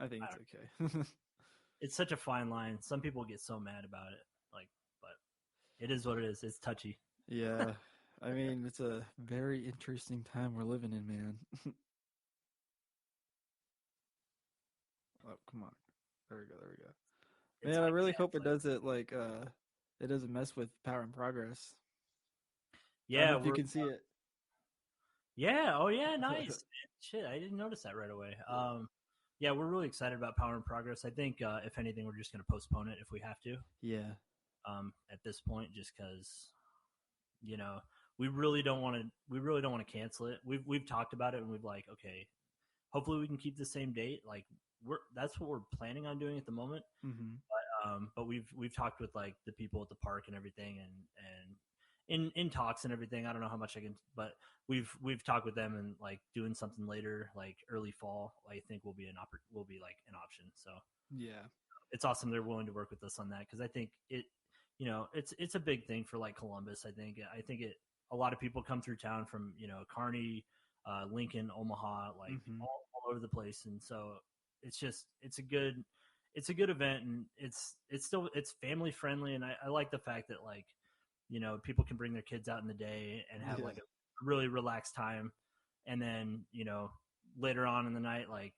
I think it's okay. It's such a fine line. Some people get so mad about it, like, but it is what it is. It's touchy. Yeah. I mean, it's a very interesting time we're living in, man. Oh, come on. There we go. There we go. It's Man, I like, really yeah, hope it's it like, doesn't it doesn't mess with Power and Progress. I don't know yeah, if you we're can see it. yeah. Oh yeah, nice. Shit, I didn't notice that right away. Yeah. Yeah, we're really excited about Power and Progress. I think if anything, we're just going to postpone it if we have to. Yeah. At this point, just because you know we really don't want to. We really don't want to cancel it. We've talked about it and we've like, okay, hopefully we can keep the same date. Like that's what we're planning on doing at the moment. Mm-hmm. But we've talked with like the people at the park and everything, and in talks and everything. I don't know how much I can, but we've talked with them and like doing something later, like early fall. I think will be like an option. So Yeah. it's awesome they're willing to work with us on that because I think it, it's a big thing for like Columbus. I think it a lot of people come through town from Kearney, Lincoln, Omaha, like Mm-hmm. all over the place, and so it's just it's a good event, and it's family friendly, and I like the fact that like people can bring their kids out in the day and have Yeah. like a really relaxed time, and then later on in the night like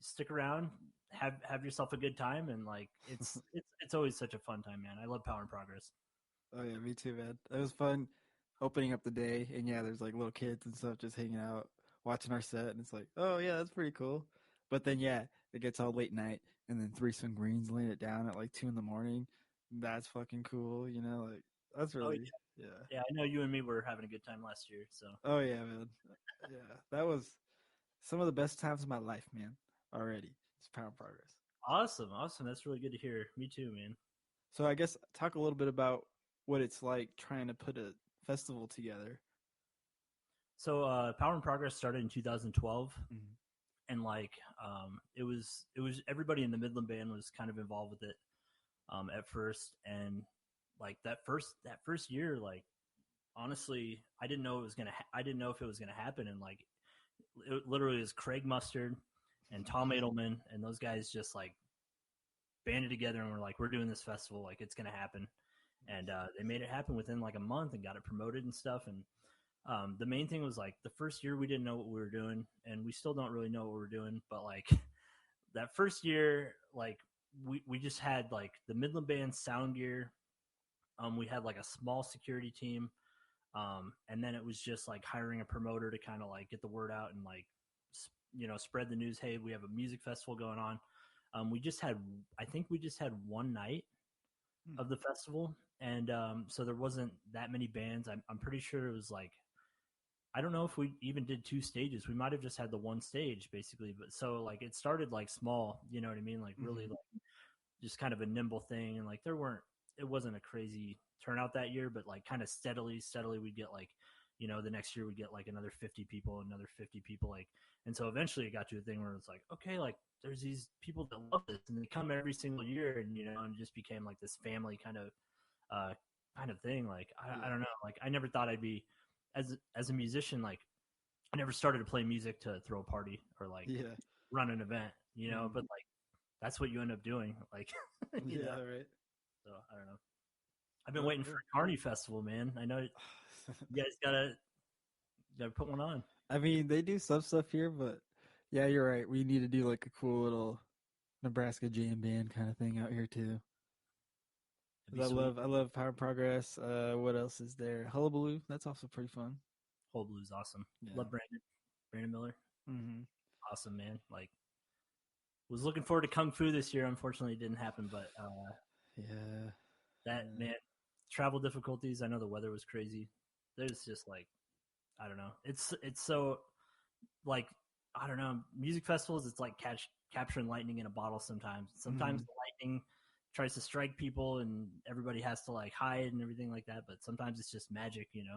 stick around, have yourself a good time, and like it's always such a fun time, man. I love Power and Progress. Oh yeah, me too, man. It was fun opening up the day, and yeah, there's like little kids and stuff just hanging out, watching our set, and it's like, oh yeah, that's pretty cool. But then yeah, it gets all late night, and then Three Swing Greens laying it down at like 2 in the morning. That's fucking cool, like that's Oh really yeah, yeah. yeah. I know you and me were having a good time last year, so Oh yeah, man. Yeah, that was some of the best times of my life, man. Already, it's Power and Progress. awesome, awesome. That's really good to hear. Me too, man. So I guess talk a little bit about what it's like trying to put a festival together. So Power and Progress started in 2012, Mm-hmm. and like it was everybody in the Midland Band was kind of involved with it at first, and like that first year, like honestly, I didn't know if it was gonna happen, and like it literally was Craig Mustard and Tom Edelman, and those guys just like banded together and were like, we're doing this festival, like it's gonna happen, and they made it happen within like a month and got it promoted and stuff. And the main thing was like the first year we didn't know what we were doing, and we still don't really know what we're doing, but like that first year, like we just had like the Midland Band sound gear. We had like a small security team, and then it was just like hiring a promoter to kind of like get the word out and like spread the news. Hey, we have a music festival going on. We just had, I think we just had one night of the festival, and so there wasn't that many bands. I'm pretty sure it was like, I don't know if we even did two stages. We might have just had the one stage basically, but so like it started like small, you know what I mean? Like really Mm-hmm. like just kind of a nimble thing, and like it wasn't a crazy turnout that year, but like kind of steadily we'd get like the next year we'd get like another 50 people, another 50 people, like, and so eventually it got to a thing where it's like, okay, like there's these people that love this and they come every single year, and and it just became like this family uh kind of thing. Like I Yeah. don't know, like I never thought I'd be as a musician, like I never started to play music to throw a party or like Yeah. run an event, Mm. but like that's what you end up doing, like you know Yeah, right. so I don't know. I've been Oh, waiting for cool. a Carney festival, man. I know you guys gotta put one on. I mean, they do some stuff here, but yeah, you're right. We need to do like a cool little Nebraska jam band kind of thing out here too. It'd 'Cause be sweet. I love Power Progress. What else is there? Hullabaloo. That's also pretty fun. Whole Blue's awesome. Yeah. Love Brandon Miller. Hmm. Awesome, man. Like was looking forward to Kung Fu this year. Unfortunately, it didn't happen. But Yeah. that Yeah. man, travel difficulties. I know the weather was crazy. There's just like I don't know. It's so like I don't know. Music festivals. It's like capturing lightning in a bottle. Sometimes Hmm. the lightning tries to strike people and everybody has to like hide and everything like that. But sometimes it's just magic. Yeah.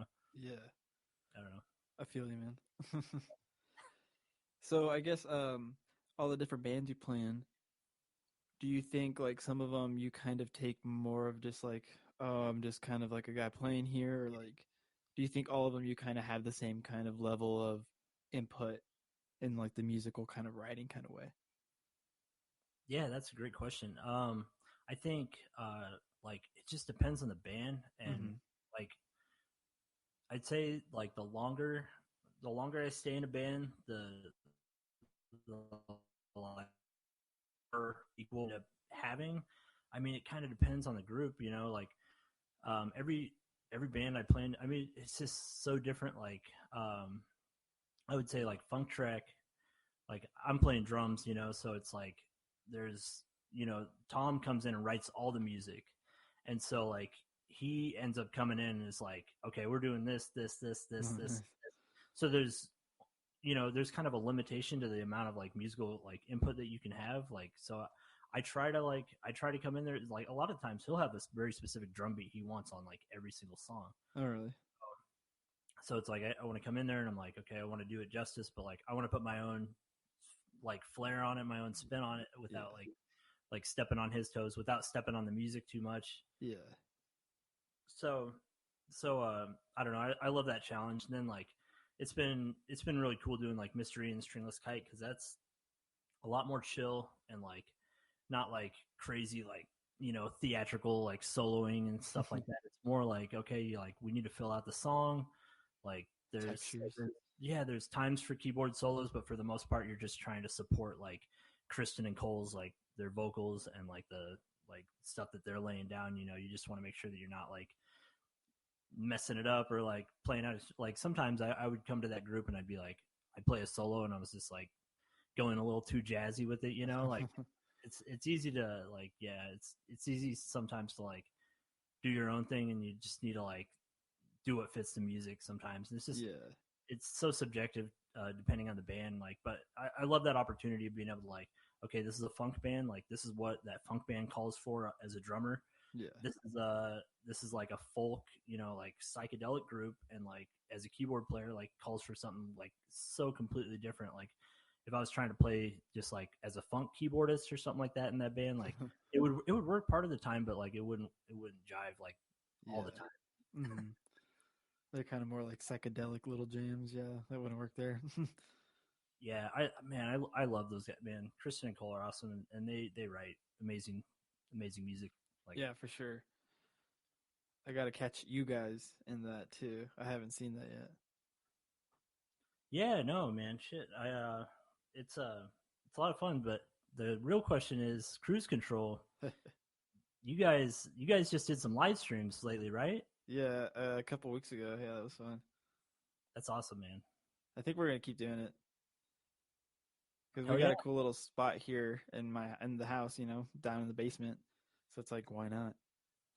I don't know. I feel you, man. So I guess all the different bands you play in, do you think like some of them you kind of take more of just like, oh, I'm just kind of like a guy playing here, or like, do you think all of them you kind of have the same kind of level of input in like the musical kind of writing kind of way? Yeah, that's a great question. I think like it just depends on the band, and Hmm. like I'd say like the longer I stay in a band, the like equal to having. I mean, it kind of depends on the group, you know. Like every band I play in, I mean, it's just so different. Like I would say like funk track. Like I'm playing drums, you know, so it's like there's Tom comes in and writes all the music, and so like he ends up coming in and is like, okay, we're doing this. So there's kind of a limitation to the amount of like musical like input that you can have. Like so I try to come in there like a lot of times he'll have this very specific drum beat he wants on like every single song. Oh, really? So it's like I want to come in there and I'm like, okay, I want to do it justice, but like I want to put my own like flair on it, my own spin on it Yeah. without like stepping on his toes, without stepping on the music too much. Yeah. So I don't know. I love that challenge. And then like it's been really cool doing like Mystery and Stringless Kite because that's a lot more chill and like not like crazy like theatrical like soloing and stuff like that. It's more like okay, like we need to fill out the song. Like Textures. yeah, there's times for keyboard solos, but for the most part, you're just trying to support like Kristen and Cole's like their vocals and like the like stuff that they're laying down. You know, you just want to make sure that you're not like messing it up or like playing out. Like sometimes I would come to that group and I'd be like, I'd play a solo and I was just like going a little too jazzy with it. You know, like it's easy to like yeah, it's easy sometimes to like do your own thing and you just need to like do what fits the music sometimes. And it's just Yeah. it's so subjective depending on the band. Like, but I love that opportunity of being able to like, okay, this is a funk band. Like, this is what that funk band calls for as a drummer. Yeah. This is like a folk, like psychedelic group, and like as a keyboard player, like calls for something like so completely different. Like, if I was trying to play just like as a funk keyboardist or something like that in that band, like it would work part of the time, but like it wouldn't jive like all the Yeah. time. Hmm. They're kind of more like psychedelic little jams. Yeah, that wouldn't work there. Yeah, I love those guys, man. Kristen and Cole are awesome, and they write amazing music. Like, Yeah, for sure. I gotta catch you guys in that too. I haven't seen that yeah, no, man, shit. It's it's a lot of fun, but the real question is cruise control. yet. You guys just did some live streams lately, right? Yeah, a couple weeks ago. Yeah, that was fun. That's awesome, man. I think we're gonna keep doing it because we Hell got yeah. a cool little spot here in the house. Down in the basement. So it's like, why not?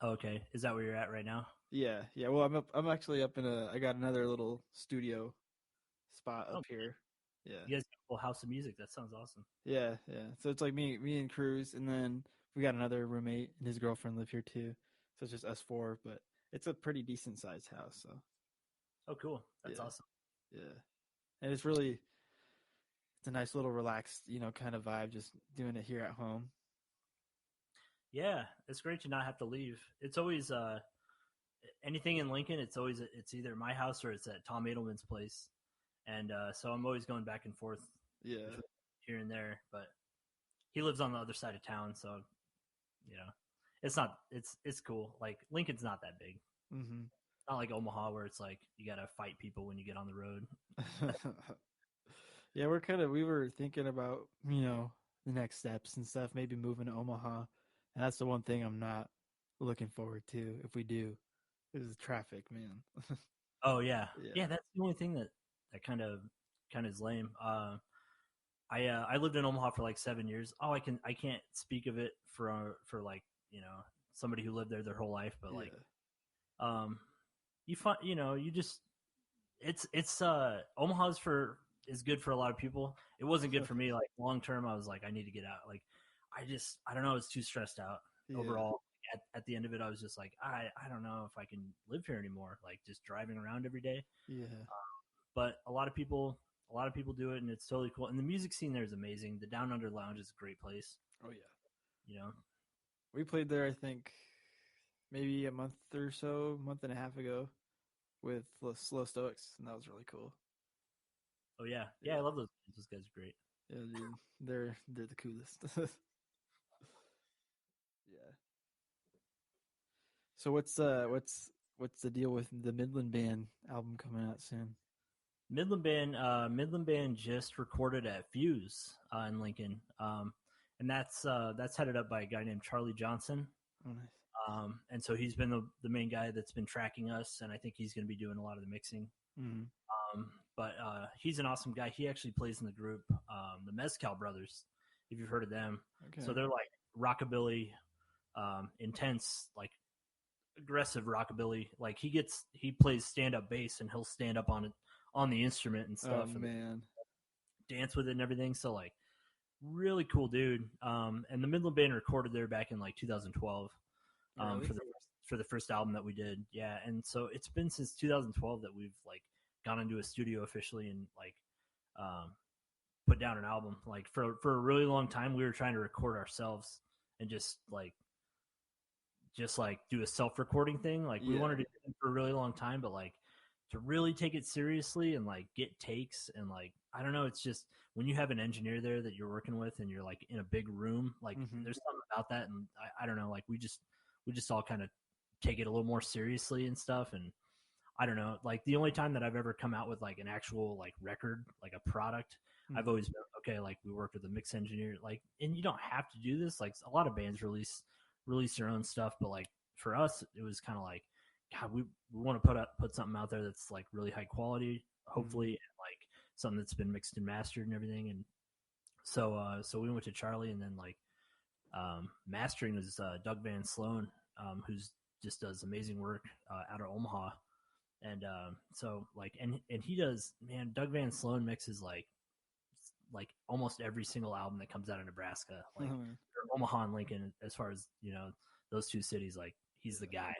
Okay, is that where you're at right now? Yeah, yeah. Well, I'm actually up in a. I got another little studio spot Oh, up here. Yeah, you guys got a full house of music. That sounds awesome. yeah, yeah. So it's like me and Cruz, and then we got another roommate and his girlfriend live here too. So it's just us four, but it's a pretty decent sized house. So Oh, cool. That's yeah, awesome. yeah. And it's a nice little relaxed, kind of vibe just doing it here at home. Yeah, it's great to not have to leave. It's always anything in Lincoln. It's either my house or it's at Tom Edelman's place, and so I'm always going back and forth Yeah. between here and there. But he lives on the other side of town, so you know, it's not it's cool. Like Lincoln's not that big. Mhm. Not like Omaha where it's like you gotta fight people when you get on the road. Yeah, we were thinking about, the next steps and stuff, maybe moving to Omaha. And that's the one thing I'm not looking forward to if we do is the traffic, man. Oh yeah, Yeah. yeah. That's the only thing that kind of is lame. I lived in Omaha for like 7 years. Oh, I can't speak of it for like somebody who lived there their whole life, but like Yeah. um you find you just it's Omaha's for is good for a lot of people. It wasn't good for me. Like long term, I was like, I need to get out. Like, I don't know. I was too stressed out Yeah. overall. At the end of it, I was just like, I don't know if I can live here anymore. Like just driving around every day. Yeah. But a lot of people do it, and it's totally cool. And the music scene there is amazing. The Down Under Lounge is a great place. Oh yeah. You know. We played there, I think, maybe a month or so, month and a half ago with Slow Stoics, and that was really cool. Oh yeah, yeah. I Yeah. love those guys. Those guys are great. Yeah, dude. They're the coolest. So what's the deal with the Midland Band album coming out soon? Midland Band just recorded at Fuse in Lincoln, and that's headed up by a guy named Charlie Johnson. Oh, nice. And so he's been the main guy that's been tracking us, and I think he's going to be doing a lot of the mixing. Mm-hmm. But he's an awesome guy. He actually plays in the group, the Mezcal Brothers, if you've heard of them. Okay. So they're like rockabilly, intense, like aggressive rockabilly. Like he plays stand up bass, and he'll stand up on the instrument and stuff, Oh and man, dance with it and everything. So like really cool dude. And the Midland Band recorded there back in like 2012 really? for the first album that we did. Yeah, and so it's been since 2012 that we've like gone into a studio officially and like put down an album. Like for a really long time, we were trying to record ourselves and just like do a self-recording thing. Like we wanted to do it for a really long time, but like to really take it seriously and like get takes and like I don't know, it's just when you have an engineer there that you're working with and you're like in a big room, like there's something about that, and I don't know, like we just all kind of take it a little more seriously and stuff. And I don't know, like the only time that I've ever come out with like an actual like record, like a product, I've always been okay. Like we worked with a mix engineer, like, and you don't have to do this. Like a lot of bands release their own stuff, but like for us, it was kind of like, God, we want to put something out there that's like really high quality, hopefully, and like something that's been mixed and mastered and everything. And so we went to Charlie, and then like mastering is Doug Van Sloan, who's just does amazing work out of Omaha. And so like and he does, man, Doug Van Sloan mixes like almost every single album that comes out of Nebraska, like Omaha and Lincoln, as far as you know, those two cities. Like he's the guy,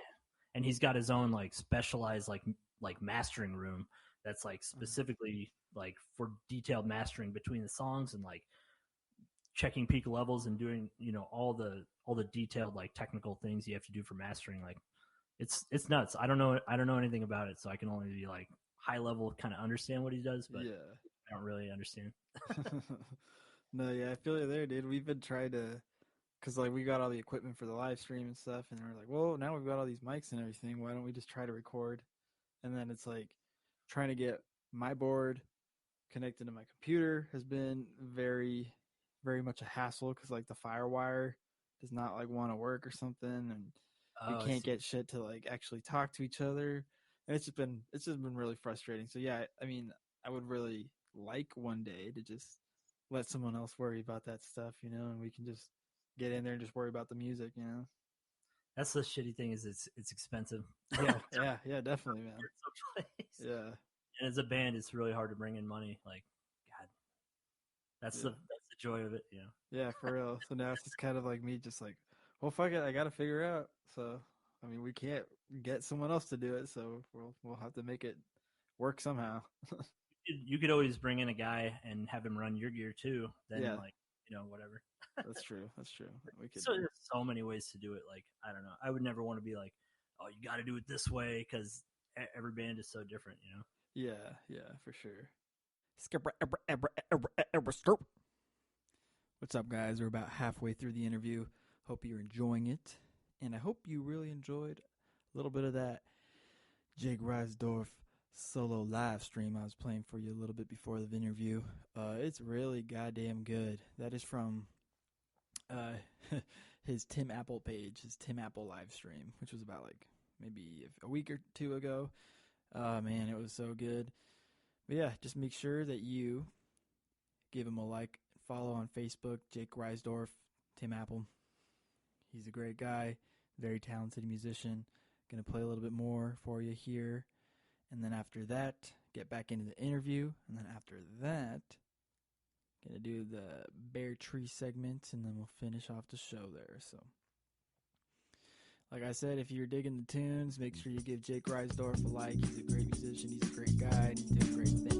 and he's got his own like specialized like mastering room that's like specifically like for detailed mastering between the songs and like checking peak levels and doing, you know, all the detailed like technical things you have to do for mastering. Like it's nuts. I don't know anything about it, so I can only be like high level kind of understand what he does, but I don't really understand. No, yeah, I feel you there, dude. We've been trying to, cause like we got all the equipment for the live stream and stuff, and we're like, well, now we've got all these mics and everything. Why don't we just try to record? And then it's like trying to get my board connected to my computer has been very, very much a hassle, because like the FireWire does not like want to work or something, and we can't get shit to like actually talk to each other, and it's just been really frustrating. So yeah, I mean, I would really like one day to just let someone else worry about that stuff, you know, and we can just get in there and just worry about the music, you know. That's the shitty thing, is it's expensive. Yeah, definitely, man. Yeah. And as a band, it's really hard to bring in money. Like, God, that's the joy of it, you know. Yeah, for real. So now it's just kind of like me, just like, well, fuck it, I got to figure out. So, I mean, we can't get someone else to do it, so we'll have to make it work somehow. You could always bring in a guy and have him run your gear too. Then, like, you know, whatever. That's true. We could. So there's so many ways to do it. Like, I don't know. I would never want to be like, oh, you got to do it this way, because every band is so different, you know. Yeah, for sure. What's up, guys? We're about halfway through the interview. Hope you're enjoying it, and I hope you really enjoyed a little bit of that Jake Reisdorff solo live stream I was playing for you a little bit before the interview. It's really goddamn good. That is from his Tim Apple page, his Tim Apple live stream, which was about like maybe a week or two ago. Man, it was so good. But yeah, just make sure that you give him a like, follow on Facebook, Jake Reisdorff, Tim Apple. He's a great guy, very talented musician. Gonna play a little bit more for you here. And then after that, get back into the interview. And then after that, gonna do the Bear Tree segment, and then we'll finish off the show there. So, like I said, if you're digging the tunes, make sure you give Jake Reisdorff a like. He's a great musician. He's a great guy. And he's doing great things.